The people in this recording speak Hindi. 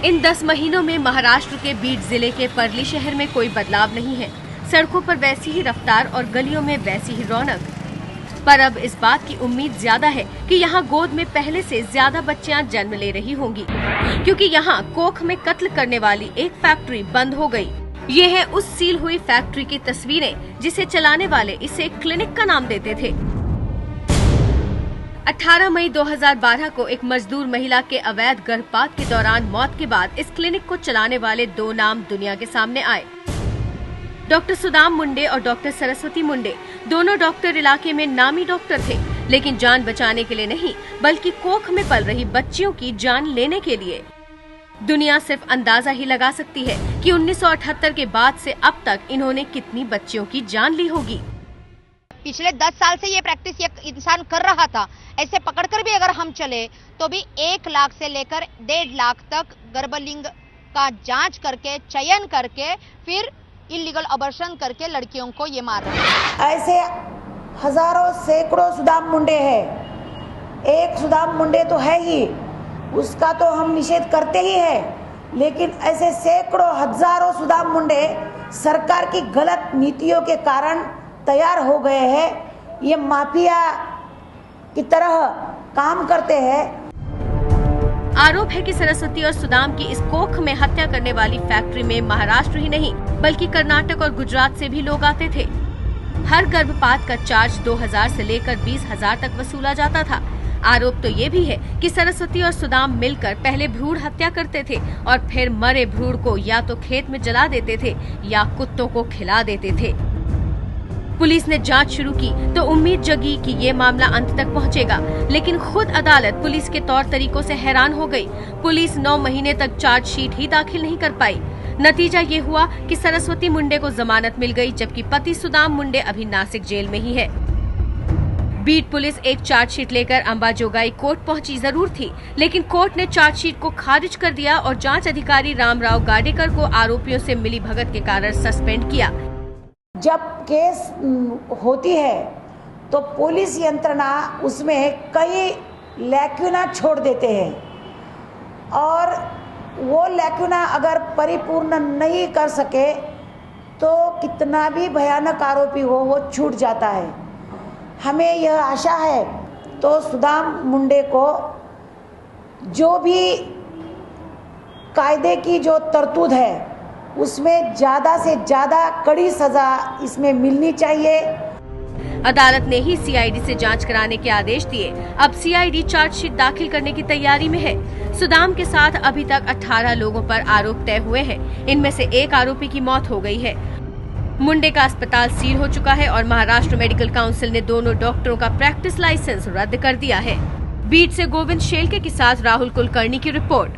इन 10 महीनों में महाराष्ट्र के बीड जिले के परली शहर में कोई बदलाव नहीं है। सड़कों पर वैसी ही रफ्तार और गलियों में वैसी ही रौनक। पर अब इस बात की उम्मीद ज्यादा है कि यहाँ गोद में पहले से ज्यादा बच्चियाँ जन्म ले रही होंगी, क्योंकि यहाँ कोख में कत्ल करने वाली एक फैक्ट्री बंद हो गई। ये है उस सील हुई फैक्ट्री की तस्वीरें जिसे चलाने वाले इसे क्लिनिक का नाम देते थे। 18 मई 2012 को एक मजदूर महिला के अवैध गर्भपात के दौरान मौत के बाद इस क्लिनिक को चलाने वाले 2 नाम दुनिया के सामने आए। डॉक्टर सुदाम मुंडे और डॉक्टर सरस्वती मुंडे। दोनों डॉक्टर इलाके में नामी डॉक्टर थे, लेकिन जान बचाने के लिए नहीं, बल्कि कोख में पल रही बच्चियों की जान लेने के लिए। दुनिया सिर्फ अंदाजा ही लगा सकती है कि 1978 के बाद से अब तक इन्होंने कितनी बच्चियों की जान ली होगी। पिछले 10 साल से ये प्रैक्टिस ये इंसान कर रहा था। ऐसे पकड़कर भी अगर हम चले तो भी 1 लाख से लेकर 1.5 लाख तक गर्भलिंग का जांच करके, चयन करके, फिर इलीगल अबॉर्शन करके लड़कियों को ये मार रहे हैं। ऐसे हजारों सैकड़ों सुदाम मुंडे हैं। एक सुदाम मुंडे तो है ही, उसका तो हम निषेध करते ही हैं, लेकिन ऐसे सैकड़ों हजारों सुदाम मुंडे सरकार की गलत नीतियों के कारण तैयार हो गए हैं। ये माफिया की तरह काम करते हैं। आरोप है कि सरस्वती और सुदाम की इस कोख में हत्या करने वाली फैक्ट्री में महाराष्ट्र ही नहीं, बल्कि कर्नाटक और गुजरात से भी लोग आते थे। हर गर्भपात का चार्ज 2000 से लेकर 20,000 तक वसूला जाता था। आरोप तो ये भी है कि सरस्वती और सुदाम मिलकर पहले भ्रूण हत्या करते थे और फिर मरे भ्रूण को या तो खेत में जला देते थे या कुत्तों को खिला देते थे। पुलिस ने जांच शुरू की तो उम्मीद जगी कि ये मामला अंत तक पहुंचेगा, लेकिन खुद अदालत पुलिस के तौर तरीकों से हैरान हो गई। पुलिस 9 महीने तक चार्जशीट ही दाखिल नहीं कर पाई। नतीजा ये हुआ कि सरस्वती मुंडे को जमानत मिल गई, जबकि पति सुदाम मुंडे अभी नासिक जेल में ही है। बीड पुलिस एक चार्जशीट लेकर अंबाजोगाई कोर्ट पहुंची जरूर थी, लेकिन कोर्ट ने चार्जशीट को खारिज कर दिया और जांच अधिकारी रामराव गाडेकर को आरोपियों से मिली भगत के कारण सस्पेंड किया। जब केस होती है तो पुलिस यंत्रणा उसमें कई लैक्यूना छोड़ देते हैं, और वो लैक्यूना अगर परिपूर्ण नहीं कर सके तो कितना भी भयानक आरोपी हो वो छूट जाता है। हमें यह आशा है तो सुदाम मुंडे को जो भी कायदे की जो तरतूद है उसमें ज्यादा से ज्यादा कड़ी सजा इसमें मिलनी चाहिए। अदालत ने ही सीआईडी से जांच कराने के आदेश दिए। अब सीआईडी चार्जशीट दाखिल करने की तैयारी में है। सुदाम के साथ अभी तक 18 लोगों पर आरोप तय हुए हैं। इनमें से एक आरोपी की मौत हो गई है। मुंडे का अस्पताल सील हो चुका है और महाराष्ट्र मेडिकल काउंसिल ने दोनों डॉक्टरों का प्रैक्टिस लाइसेंस रद्द कर दिया है। बीड से गोविंद शेलके के साथ राहुल कुलकर्णी की रिपोर्ट।